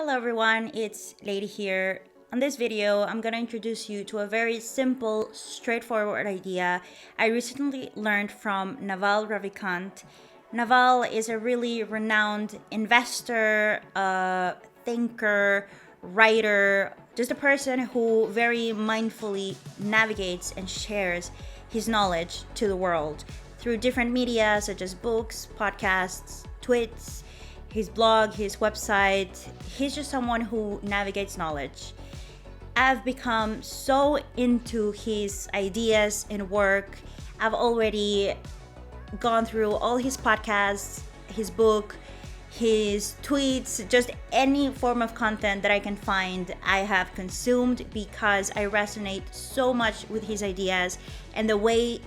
Hello everyone, it's Lady here. On this video, I'm gonna introduce you to a very simple, straightforward idea I recently learned from Naval Ravikant. Naval is a really renowned investor, thinker, writer, just a person who very mindfully navigates and shares his knowledge to the world through different media such as books, podcasts, tweets, his blog, his website. He's just someone who navigates knowledge. I've become so into his ideas and work. I've already gone through all his podcasts, his book, his tweets, just any form of content that I can find, I have consumed because I resonate so much with his ideas and the ways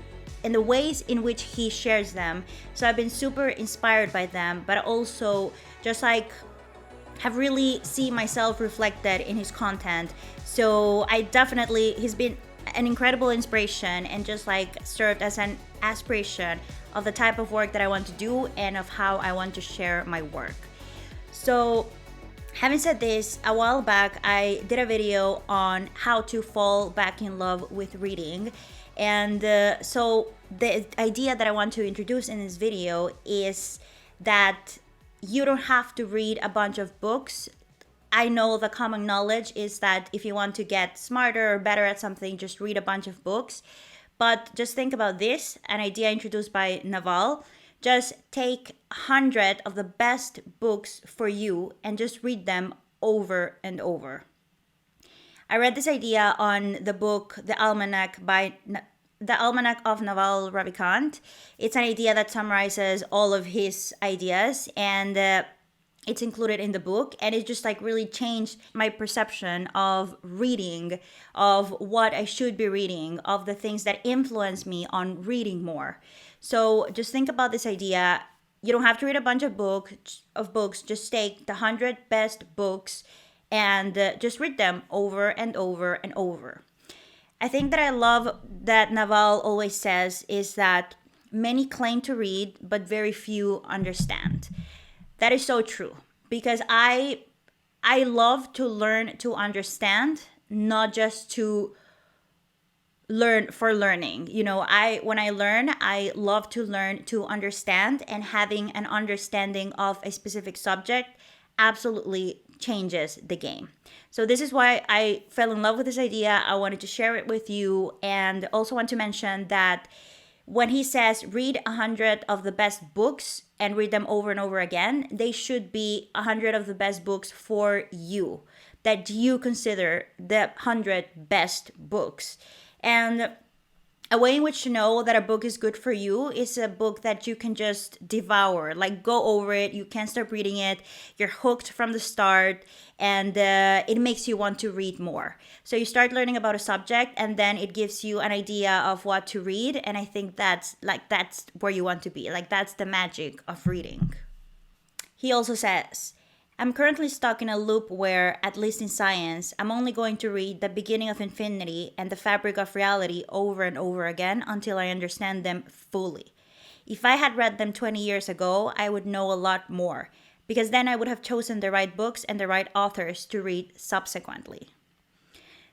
in which he shares them. So I've been super inspired by them, but also just like have really seen myself reflected in his content. So he's been an incredible inspiration and just like served as an aspiration of the type of work that I want to do and of how I want to share my work. So having said this, a while back I did a video on how to fall back in love with reading. And so the idea that I want to introduce in this video is that you don't have to read a bunch of books. I know the common knowledge is that if you want to get smarter or better at something, just read a bunch of books. But just think about this, an idea introduced by Naval. Just take 100 of the best books for you and just read them over and over. I read this idea on the book The Almanac of Naval Ravikant. It's an idea that summarizes all of his ideas, and it's included in the book, and it just like really changed my perception of reading, of what I should be reading, of the things that influence me on reading more. So just think about this idea. You don't have to read a bunch of books. Just take the 100 best books and just read them over and over and over. I think that I love that Naval always says is that many claim to read, but very few understand. That is so true because I love to learn to understand, not just to learn for learning. When I learn, I love to learn to understand, and having an understanding of a specific subject absolutely changes the game. So this is why I fell in love with this idea. I wanted to share it with you, and also want to mention that when he says read 100 of the best books and read them over and over again, they should be 100 of the best books for you, that you consider the 100 best books. And a way in which to know that a book is good for you is a book that you can just devour, like go over it. You can't stop reading it. You're hooked from the start, and it makes you want to read more. So you start learning about a subject, and then it gives you an idea of what to read. And I think that's where you want to be. Like that's the magic of reading. He also says, I'm currently stuck in a loop where, at least in science, I'm only going to read The Beginning of Infinity and The Fabric of Reality over and over again until I understand them fully. If I had read them 20 years ago, I would know a lot more, because then I would have chosen the right books and the right authors to read subsequently.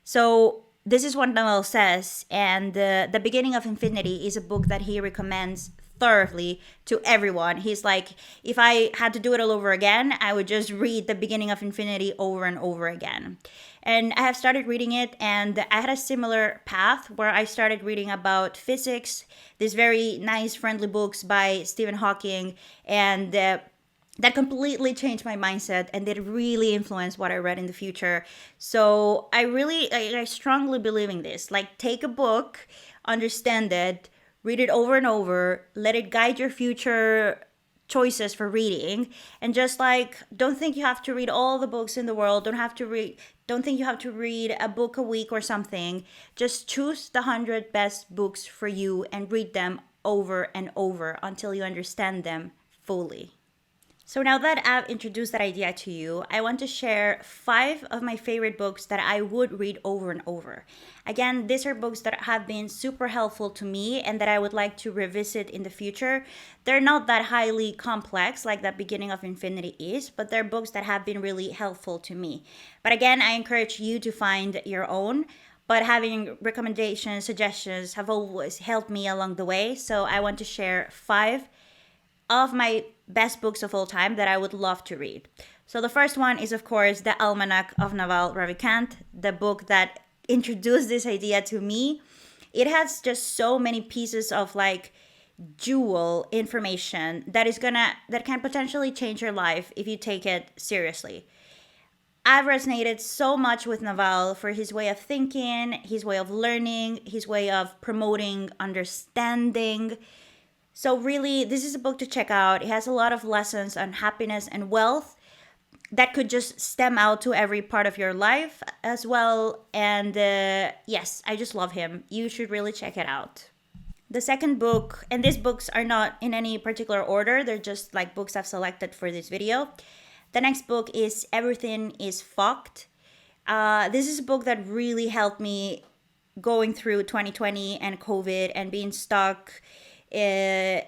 So this is what Noel says, and The Beginning of Infinity is a book that he recommends thoroughly to everyone. He's like, if I had to do it all over again, I would just read The Beginning of Infinity over and over again. And I have started reading it, and I had a similar path where I started reading about physics, these very nice, friendly books by Stephen Hawking, and that completely changed my mindset, and it really influenced what I read in the future. So I strongly believe in this. Like, take a book, understand it, read it over and over, let it guide your future choices for reading, and just like don't think you have to read all the books in the world. Don't think you have to read a book a week or something. Just choose the 100 best books for you and read them over and over until you understand them fully. So now that I've introduced that idea to you, I want to share 5 of my favorite books that I would read over and over. Again, these are books that have been super helpful to me and that I would like to revisit in the future. They're not that highly complex like that Beginning of Infinity is, but they're books that have been really helpful to me. But again, I encourage you to find your own. But having recommendations, suggestions have always helped me along the way. So I want to share 5 of my best books of all time that I would love to read. So the first one is, of course, The Almanac of Naval Ravikant, the book that introduced this idea to me. It has just so many pieces of like jewel information that can potentially change your life if you take it seriously. I've resonated so much with Naval for his way of thinking, his way of learning, his way of promoting understanding. So, really, this is a book to check out. It has a lot of lessons on happiness and wealth that could just stem out to every part of your life as well. And yes, I just love him. You should really check it out. The second book, and these books are not in any particular order, they're just like books I've selected for this video. The next book is Everything is Fucked. This is a book that really helped me going through 2020 and COVID and being stuck in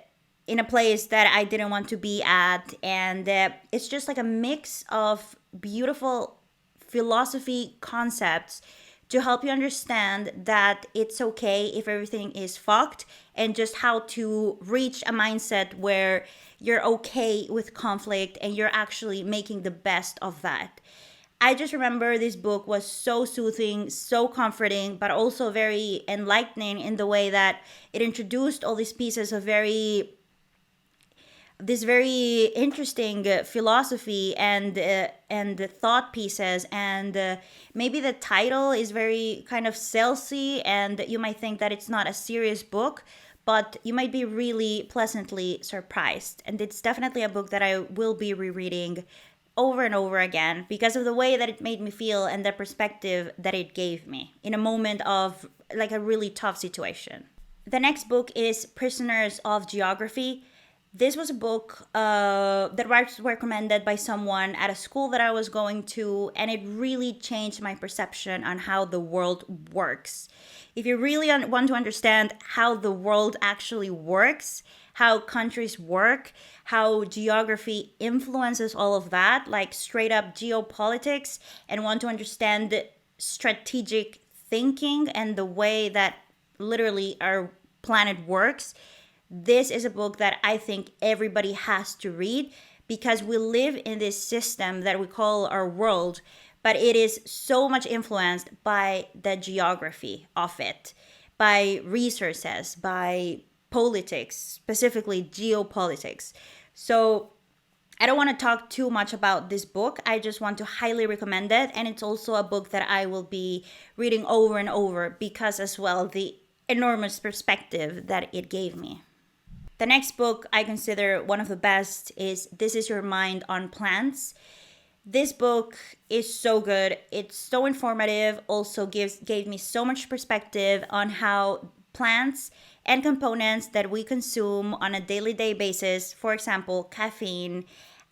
a place that I didn't want to be at. And it's just like a mix of beautiful philosophy concepts to help you understand that it's okay if everything is fucked, and just how to reach a mindset where you're okay with conflict and you're actually making the best of that. I just remember this book was so soothing, so comforting, but also very enlightening in the way that it introduced all these pieces of this very interesting philosophy and the thought pieces. And maybe the title is very kind of salesy, and you might think that it's not a serious book, but you might be really pleasantly surprised. And it's definitely a book that I will be rereading over and over again because of the way that it made me feel and the perspective that it gave me in a moment of like a really tough situation. The next book is Prisoners of Geography. This was a book that was recommended by someone at a school that I was going to, and it really changed my perception on how the world works. If you really want to understand how the world actually works, how countries work, how geography influences all of that, like straight up geopolitics, and want to understand strategic thinking and the way that literally our planet works, this is a book that I think everybody has to read because we live in this system that we call our world, but it is so much influenced by the geography of it, by resources, by politics, specifically geopolitics. So I don't want to talk too much about this book. I just want to highly recommend it. And it's also a book that I will be reading over and over because, as well, the enormous perspective that it gave me. The next book I consider one of the best is This Is Your Mind on Plants. This book is so good. It's so informative. Also gave me so much perspective on how plants and components that we consume on a daily basis, for example, caffeine,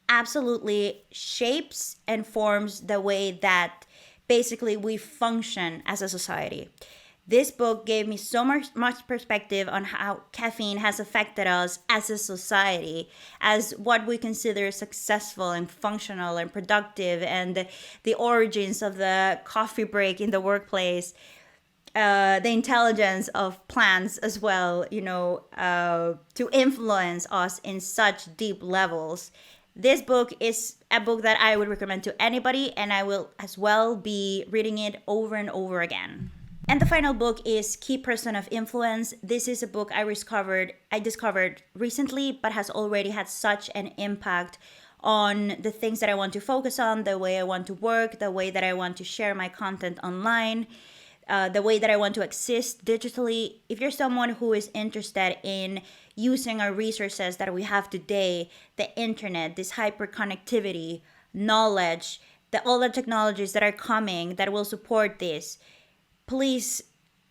absolutely shapes and forms the way that basically we function as a society. This book gave me so much perspective on how caffeine has affected us as a society, as what we consider successful and functional and productive, and the origins of the coffee break in the workplace, the intelligence of plants as well, to influence us in such deep levels. This book is a book that I would recommend to anybody, and I will as well be reading it over and over again. And the final book is Key Person of Influence. This is a book I discovered recently, but has already had such an impact on the things that I want to focus on, the way I want to work, the way that I want to share my content online, the way that I want to exist digitally. If you're someone who is interested in using our resources that we have today, the internet, this hyperconnectivity, knowledge, all the technologies that are coming that will support this, please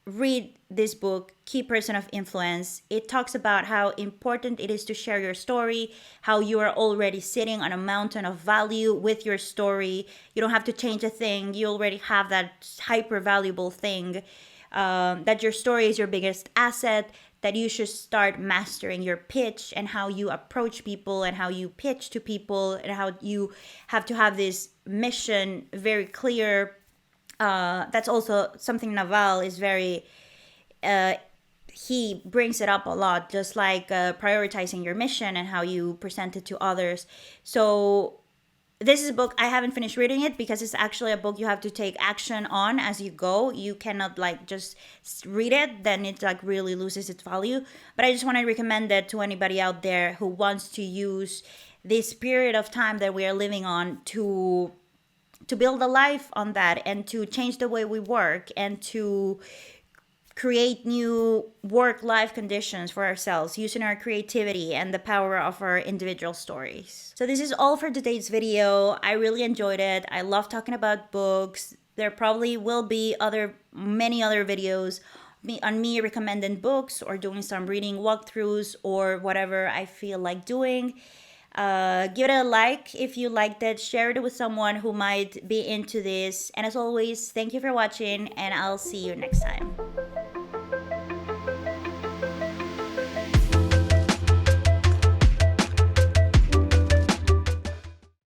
read this book, Key Person of Influence. It talks about how important it is to share your story, how you are already sitting on a mountain of value with your story. You don't have to change a thing. You already have that hyper valuable thing. That your story is your biggest asset, that you should start mastering your pitch and how you approach people and how you pitch to people and how you have to have this mission very clear. That's also something Naval is very, he brings it up a lot, just like prioritizing your mission and how you present it to others. So this is a book I haven't finished reading it because it's actually a book you have to take action on as you go. You cannot like just read it, then it like really loses its value. But I just want to recommend it to anybody out there who wants to use this period of time that we are living on to build a life on that and to change the way we work and to create new work-life conditions for ourselves using our creativity and the power of our individual stories. So this is all for today's video. I really enjoyed it. I love talking about books. There probably will be many other videos on me recommending books or doing some reading walkthroughs or whatever I feel like doing. Give it a like if you liked it. Share it with someone who might be into this. And as always, thank you for watching, and I'll see you next time.